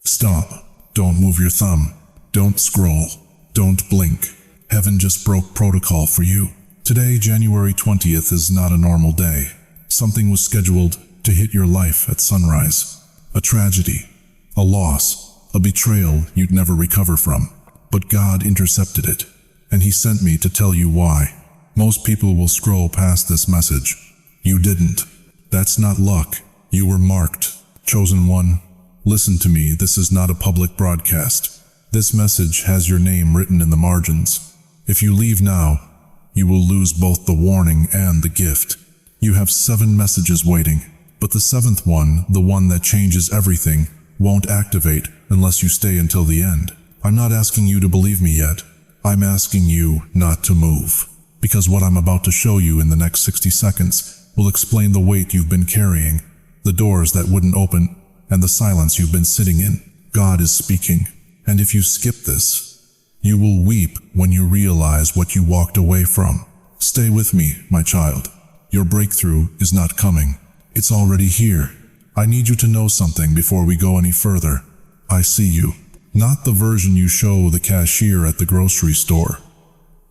Stop. Don't move your thumb. Don't scroll. Don't blink. Heaven just broke protocol for you. Today, January 20th, is not a normal day. Something was scheduled to hit your life at sunrise. A tragedy, a loss, a betrayal you'd never recover from. But God intercepted it, and He sent me to tell you why. Most people will scroll past this message. You didn't. That's not luck. You were marked. Chosen one. Listen to me, this is not a public broadcast. This message has your name written in the margins. If you leave now, you will lose both the warning and the gift. You have 7 messages waiting, but the 7th one, the one that changes everything, won't activate unless you stay until the end. I'm not asking you to believe me yet. I'm asking you not to move. Because what I'm about to show you in the next 60 seconds will explain the weight you've been carrying, the doors that wouldn't open, and the silence you've been sitting in. God is speaking, and if you skip this, you will weep when you realize what you walked away from. Stay with me, my child. Your breakthrough is not coming. It's already here. I need you to know something before we go any further. I see you. Not the version you show the cashier at the grocery store.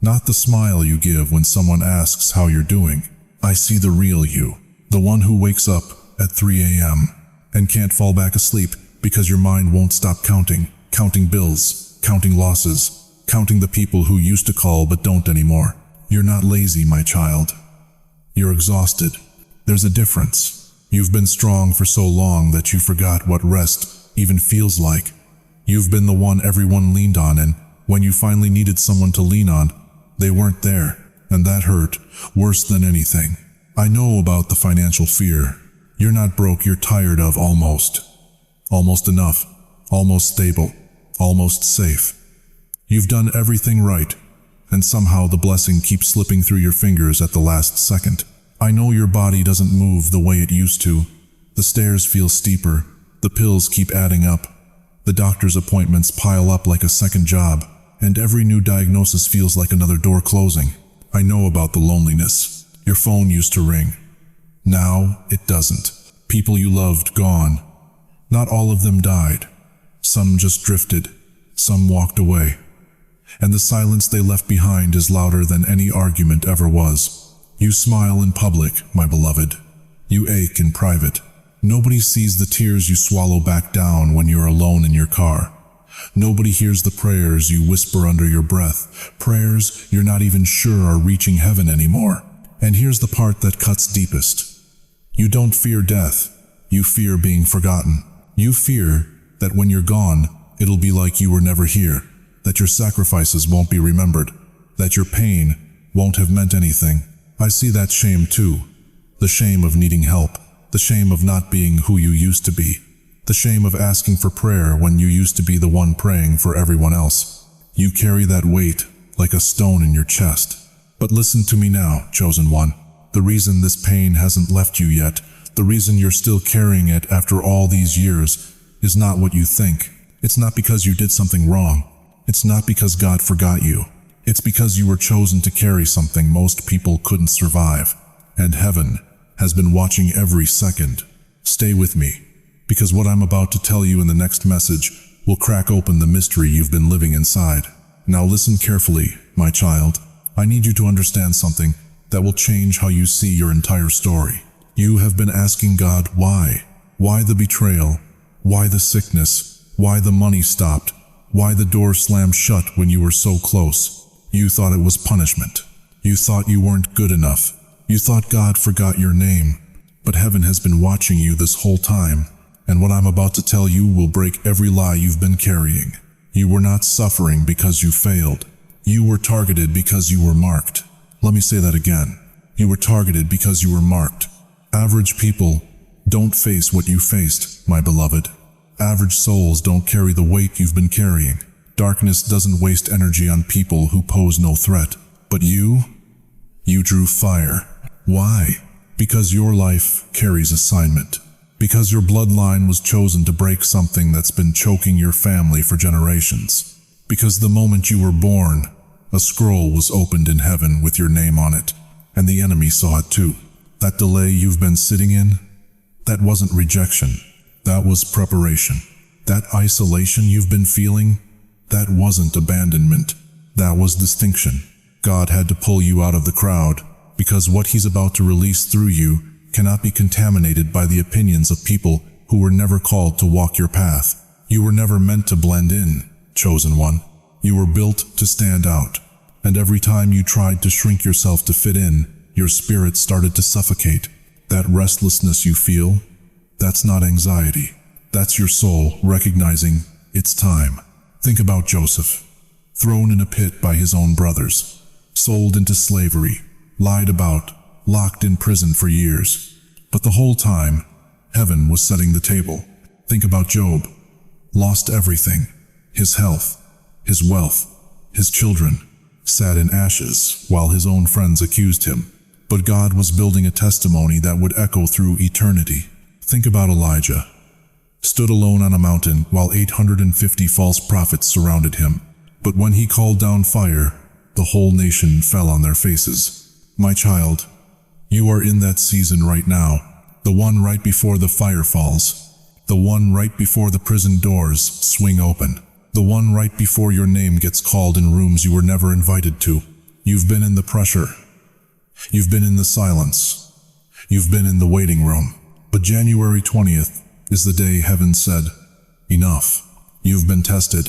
Not the smile you give when someone asks how you're doing. I see the real you. The one who wakes up at 3 a.m. and can't fall back asleep because your mind won't stop counting bills, counting losses, counting the people who used to call but don't anymore. You're not lazy, my child. You're exhausted. There's a difference. You've been strong for so long that you forgot what rest even feels like. You've been the one everyone leaned on, and when you finally needed someone to lean on, they weren't there, and that hurt worse than anything. I know about the financial fear. You're not broke, you're tired of almost. Almost enough, almost stable, almost safe. You've done everything right, and somehow the blessing keeps slipping through your fingers at the last second. I know your body doesn't move the way it used to. The stairs feel steeper, the pills keep adding up, the doctor's appointments pile up like a second job, and every new diagnosis feels like another door closing. I know about the loneliness. Your phone used to ring. Now it doesn't. People you loved gone. Not all of them died. Some just drifted. Some walked away. And the silence they left behind is louder than any argument ever was. You smile in public, my beloved. You ache in private. Nobody sees the tears you swallow back down when you're alone in your car. Nobody hears the prayers you whisper under your breath, prayers you're not even sure are reaching heaven anymore. And here's the part that cuts deepest. You don't fear death. You fear being forgotten. You fear that when you're gone, it'll be like you were never here, that your sacrifices won't be remembered, that your pain won't have meant anything. I see that shame too. The shame of needing help. The shame of not being who you used to be. The shame of asking for prayer when you used to be the one praying for everyone else. You carry that weight like a stone in your chest. But listen to me now, chosen one. The reason this pain hasn't left you yet, the reason you're still carrying it after all these years, is not what you think. It's not because you did something wrong. It's not because God forgot you. It's because you were chosen to carry something most people couldn't survive. And heaven has been watching every second. Stay with me, because what I'm about to tell you in the next message will crack open the mystery you've been living inside. Now listen carefully, my child. I need you to understand something that will change how you see your entire story. You have been asking God why. Why the betrayal? Why the sickness? Why the money stopped? Why the door slammed shut when you were so close? You thought it was punishment. You thought you weren't good enough. You thought God forgot your name. But heaven has been watching you this whole time, and what I'm about to tell you will break every lie you've been carrying. You were not suffering because you failed. You were targeted because you were marked. Let me say that again. You were targeted because you were marked. Average people don't face what you faced, my beloved. Average souls don't carry the weight you've been carrying. Darkness doesn't waste energy on people who pose no threat. But you drew fire. Why? Because your life carries assignment. Because your bloodline was chosen to break something that's been choking your family for generations. Because the moment you were born, a scroll was opened in heaven with your name on it, and the enemy saw it too. That delay you've been sitting in, that wasn't rejection. That was preparation. That isolation you've been feeling, that wasn't abandonment. That was distinction. God had to pull you out of the crowd, because what He's about to release through you cannot be contaminated by the opinions of people who were never called to walk your path. You were never meant to blend in, chosen one. You were built to stand out. And every time you tried to shrink yourself to fit in, your spirit started to suffocate. That restlessness you feel, that's not anxiety. That's your soul recognizing it's time. Think about Joseph, thrown in a pit by his own brothers, sold into slavery, lied about, locked in prison for years. But the whole time, heaven was setting the table. Think about Job, lost everything, his health, his wealth, his children, sat in ashes while his own friends accused him. But God was building a testimony that would echo through eternity. Think about Elijah, stood alone on a mountain while 850 false prophets surrounded him. But when he called down fire, the whole nation fell on their faces. My child, you are in that season right now, the one right before the fire falls, the one right before the prison doors swing open, the one right before your name gets called in rooms you were never invited to. You've been in the pressure. You've been in the silence. You've been in the waiting room. But January 20th is the day heaven said, enough. You've been tested.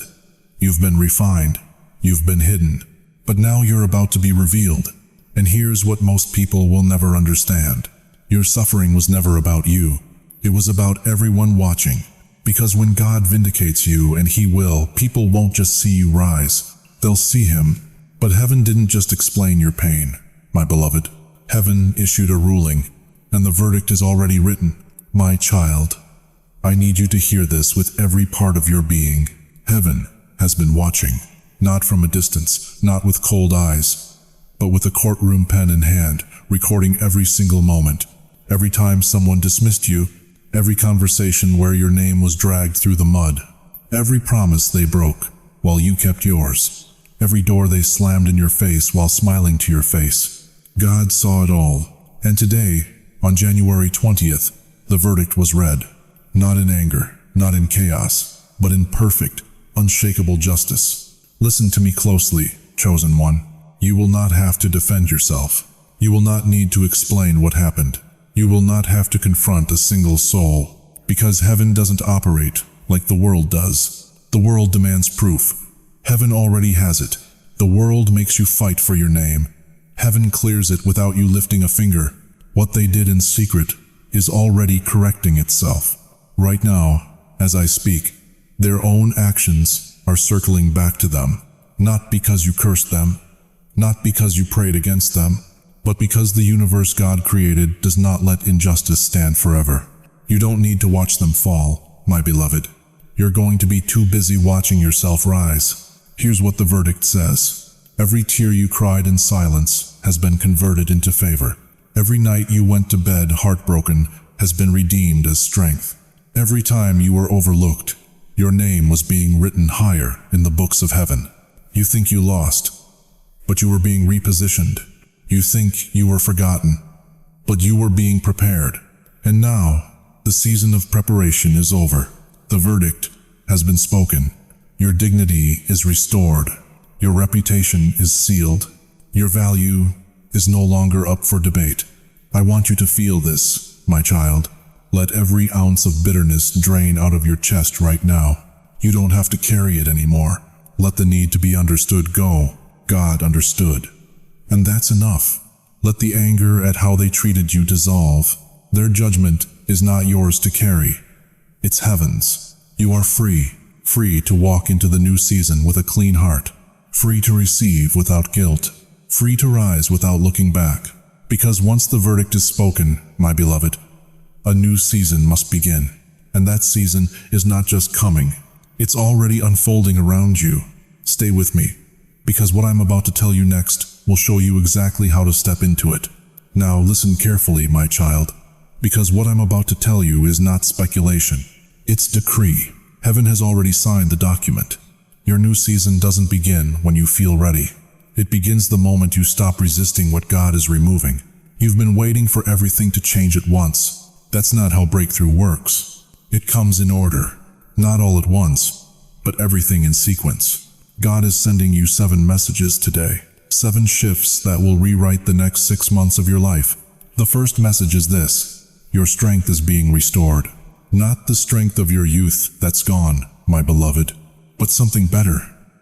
You've been refined. You've been hidden. But now you're about to be revealed. And here's what most people will never understand. Your suffering was never about you. It was about everyone watching. Because when God vindicates you, and He will, people won't just see you rise. They'll see Him. But heaven didn't just explain your pain, my beloved. Heaven issued a ruling, and the verdict is already written. My child, I need you to hear this with every part of your being. Heaven has been watching, not from a distance, not with cold eyes, but with a courtroom pen in hand, recording every single moment. Every time someone dismissed you, every conversation where your name was dragged through the mud, every promise they broke while you kept yours, every door they slammed in your face while smiling to your face. God saw it all, and today, on January 20th, the verdict was read, not in anger, not in chaos, but in perfect, unshakable justice. Listen to me closely, chosen one. You will not have to defend yourself. You will not need to explain what happened. You will not have to confront a single soul, because heaven doesn't operate like the world does. The world demands proof. Heaven already has it. The world makes you fight for your name. Heaven clears it without you lifting a finger. What they did in secret is already correcting itself. Right now, as I speak, their own actions are circling back to them. Not because you cursed them, not because you prayed against them, but because the universe God created does not let injustice stand forever. You don't need to watch them fall, my beloved. You're going to be too busy watching yourself rise. Here's what the verdict says. Every tear you cried in silence has been converted into favor. Every night you went to bed heartbroken has been redeemed as strength. Every time you were overlooked, your name was being written higher in the books of heaven. You think you lost, but you were being repositioned. You think you were forgotten, but you were being prepared. And now, the season of preparation is over. The verdict has been spoken. Your dignity is restored. Your reputation is sealed. Your value is no longer up for debate. I want you to feel this, my child. Let every ounce of bitterness drain out of your chest right now. You don't have to carry it anymore. Let the need to be understood go. God understood. And that's enough. Let the anger at how they treated you dissolve. Their judgment is not yours to carry. It's heaven's. You are free, free to walk into the new season with a clean heart, free to receive without guilt, free to rise without looking back. Because once the verdict is spoken, my beloved, a new season must begin. And that season is not just coming, it's already unfolding around you. Stay with me, because what I'm about to tell you next will show you exactly how to step into it. Now listen carefully, my child, because what I'm about to tell you is not speculation. It's decree. Heaven has already signed the document. Your new season doesn't begin when you feel ready. It begins the moment you stop resisting what God is removing. You've been waiting for everything to change at once. That's not how breakthrough works. It comes in order. Not all at once, but everything in sequence. God is sending you 7 messages today. 7 shifts that will rewrite the next 6 months of your life. The first message is this: your strength is being restored. Not the strength of your youth that's gone, my beloved, but something better.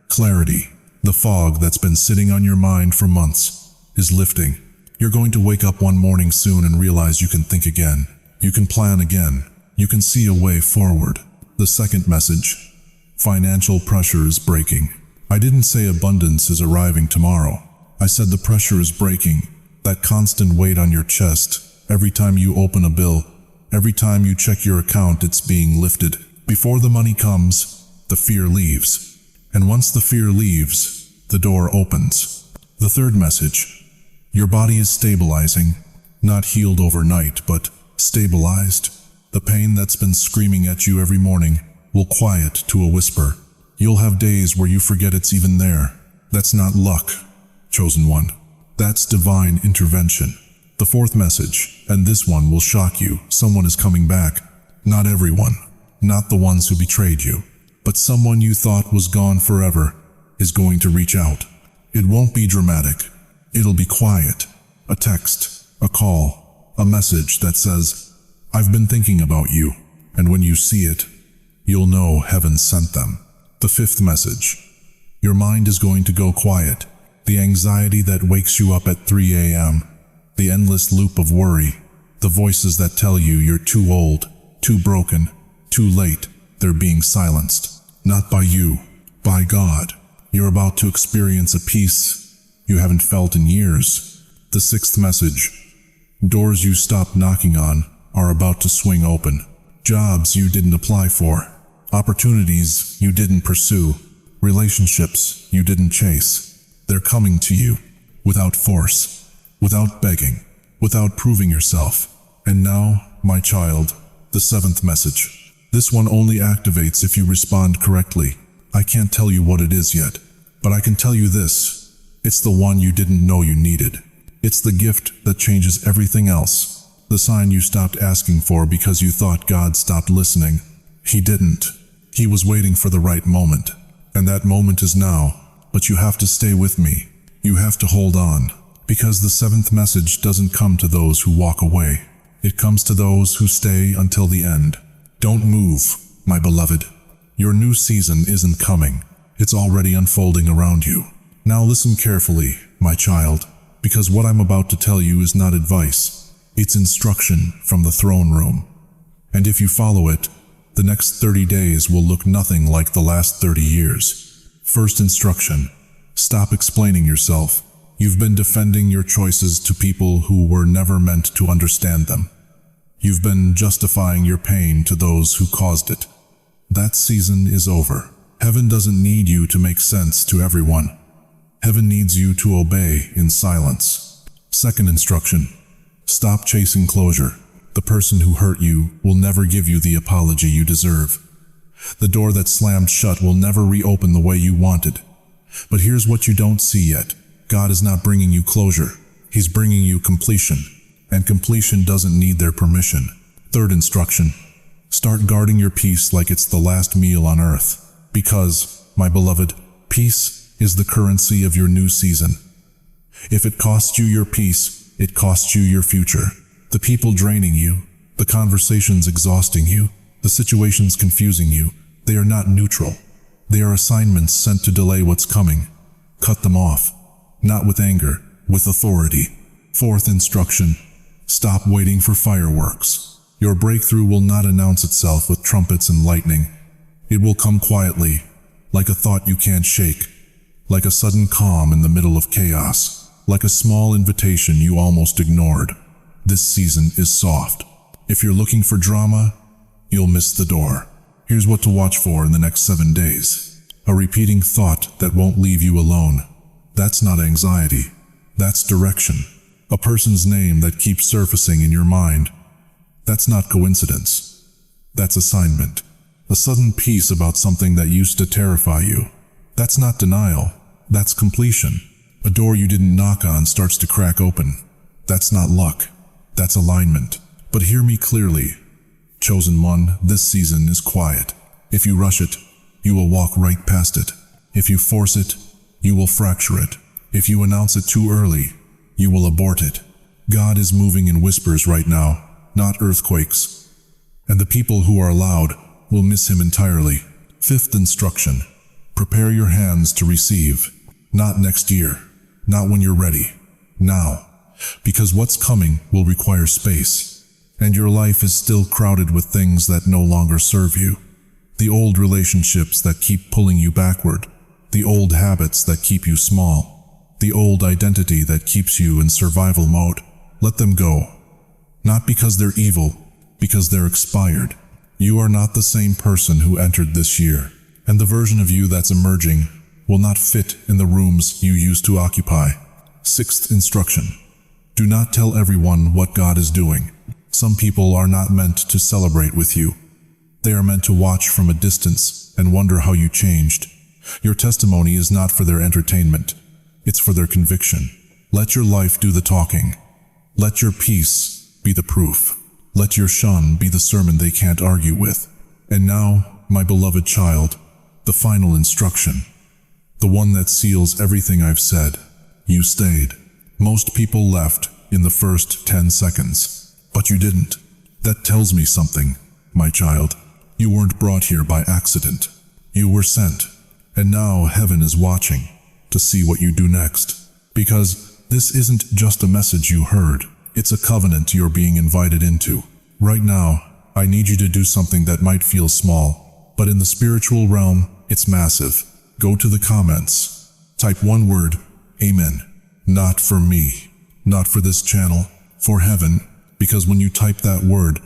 Clarity. The fog that's been sitting on your mind for months is lifting. You're going to wake up one morning soon and realize you can think again. You can plan again. You can see a way forward. The second message: financial pressure is breaking. I didn't say abundance is arriving tomorrow. I said the pressure is breaking. That constant weight on your chest, every time you open a bill, every time you check your account, it's being lifted. Before the money comes, the fear leaves. And once the fear leaves, the door opens. The third message: your body is stabilizing. Not healed overnight, but stabilized. The pain that's been screaming at you every morning will quiet to a whisper. You'll have days where you forget it's even there. That's not luck, chosen one. That's divine intervention. The fourth message, and this one will shock you: someone is coming back. Not everyone, not the ones who betrayed you, but someone you thought was gone forever is going to reach out. It won't be dramatic. It'll be quiet. A text, a call, a message that says, "I've been thinking about you." And when you see it, you'll know heaven sent them. The fifth message: your mind is going to go quiet. The anxiety that wakes you up at 3 a.m., the endless loop of worry, the voices that tell you you're too old, too broken, too late, they're being silenced. Not by you, by God. You're about to experience a peace you haven't felt in years. The sixth message: doors you stopped knocking on are about to swing open. Jobs you didn't apply for, opportunities you didn't pursue, relationships you didn't chase. They're coming to you, without force, without begging, without proving yourself. And now, my child, the seventh message. This one only activates if you respond correctly. I can't tell you what it is yet, but I can tell you this: it's the one you didn't know you needed. It's the gift that changes everything else. The sign you stopped asking for because you thought God stopped listening. He didn't. He was waiting for the right moment. And that moment is now. But you have to stay with me. You have to hold on. Because the seventh message doesn't come to those who walk away. It comes to those who stay until the end. Don't move, my beloved. Your new season isn't coming. It's already unfolding around you. Now listen carefully, my child, because what I'm about to tell you is not advice. It's instruction from the throne room. And if you follow it, the next 30 days will look nothing like the last 30 years. First instruction: stop explaining yourself. You've been defending your choices to people who were never meant to understand them. You've been justifying your pain to those who caused it. That season is over. Heaven doesn't need you to make sense to everyone. Heaven needs you to obey in silence. Second instruction: stop chasing closure. The person who hurt you will never give you the apology you deserve. The door that slammed shut will never reopen the way you wanted. But here's what you don't see yet. God is not bringing you closure. He's bringing you completion. And completion doesn't need their permission. Third instruction: start guarding your peace like it's the last meal on earth. Because, my beloved, peace is the currency of your new season. If it costs you your peace, it costs you your future. The people draining you, the conversations exhausting you, the situations confusing you, they are not neutral. They are assignments sent to delay what's coming. Cut them off. Not with anger, with authority. Fourth instruction: stop waiting for fireworks. Your breakthrough will not announce itself with trumpets and lightning. It will come quietly, like a thought you can't shake, like a sudden calm in the middle of chaos, like a small invitation you almost ignored. This season is soft. If you're looking for drama, you'll miss the door. Here's what to watch for in the next 7 days. A repeating thought that won't leave you alone. That's not anxiety. That's direction. A person's name that keeps surfacing in your mind. That's not coincidence. That's assignment. A sudden peace about something that used to terrify you. That's not denial. That's completion. A door you didn't knock on starts to crack open. That's not luck. That's alignment. But hear me clearly. Chosen one, this season is quiet. If you rush it, you will walk right past it. If you force it, you will fracture it. If you announce it too early, you will abort it. God is moving in whispers right now, not earthquakes. And the people who are loud will miss him entirely. Fifth instruction: prepare your hands to receive. Not next year, not when you're ready. Now. Because what's coming will require space. And your life is still crowded with things that no longer serve you. The old relationships that keep pulling you backward. The old habits that keep you small. The old identity that keeps you in survival mode. Let them go. Not because they're evil, because they're expired. You are not the same person who entered this year, and the version of you that's emerging will not fit in the rooms you used to occupy. Sixth instruction: do not tell everyone what God is doing. Some people are not meant to celebrate with you. They are meant to watch from a distance and wonder how you changed. Your testimony is not for their entertainment. It's for their conviction. Let your life do the talking. Let your peace be the proof. Let your shun be the sermon they can't argue with. And now, my beloved child, the final instruction. The one that seals everything I've said. You stayed. Most people left in the first 10 seconds. But you didn't. That tells me something, my child. You weren't brought here by accident. You were sent. And now heaven is watching to see what you do next. Because this isn't just a message you heard. It's a covenant you're being invited into. Right now, I need you to do something that might feel small, but in the spiritual realm, it's massive. Go to the comments. Type one word, Amen. Not for me, not for this channel, for heaven, because when you type that word,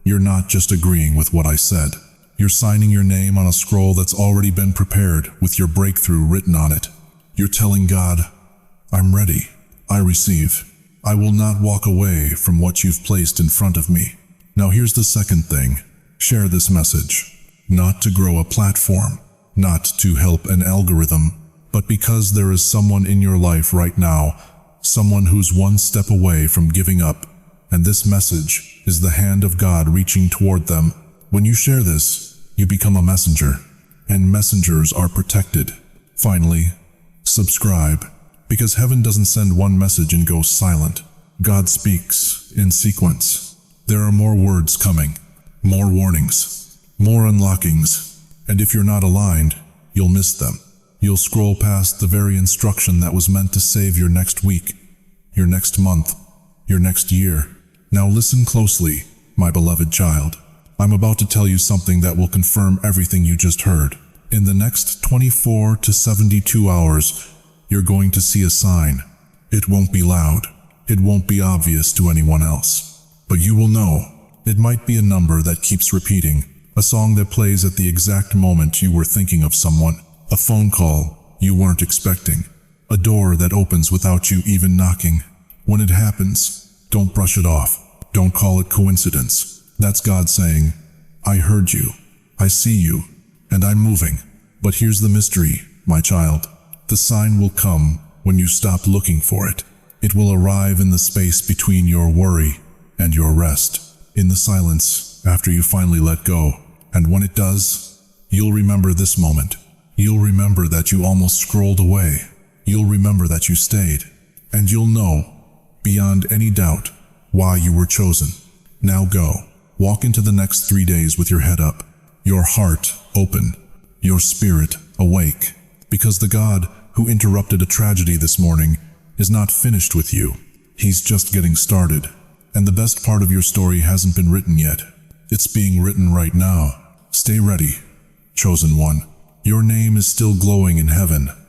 you're not just agreeing with what I said. You're signing your name on a scroll that's already been prepared with your breakthrough written on it. You're telling God, I'm ready. I receive. I will not walk away from what you've placed in front of me. Now here's the second thing. Share this message. Not to grow a platform, not to help an algorithm, but because there is someone in your life right now, someone who's one step away from giving up, and this message is the hand of God reaching toward them. When you share this, you become a messenger, and messengers are protected. Finally, subscribe, because heaven doesn't send one message and go silent. God speaks in sequence. There are more words coming, more warnings, more unlockings, and if you're not aligned, you'll miss them. You'll scroll past the very instruction that was meant to save your next week, your next month, your next year. Now listen closely, my beloved child. I'm about to tell you something that will confirm everything you just heard. In the next 24 to 72 hours, you're going to see a sign. It won't be loud. It won't be obvious to anyone else. But you will know. It might be a number that keeps repeating, a song that plays at the exact moment you were thinking of someone, a phone call you weren't expecting, a door that opens without you even knocking. When it happens, don't brush it off. Don't call it coincidence. That's God saying, I heard you, I see you, and I'm moving. But here's the mystery, my child. The sign will come when you stop looking for it. It will arrive in the space between your worry and your rest, in the silence after you finally let go. And when it does, you'll remember this moment. You'll remember that you almost scrolled away. You'll remember that you stayed. And you'll know, beyond any doubt, why you were chosen. Now go. Walk into the next 3 days with your head up, your heart open, your spirit awake. Because the God who interrupted a tragedy this morning is not finished with you. He's just getting started. And the best part of your story hasn't been written yet. It's being written right now. Stay ready, chosen one. Your name is still glowing in heaven,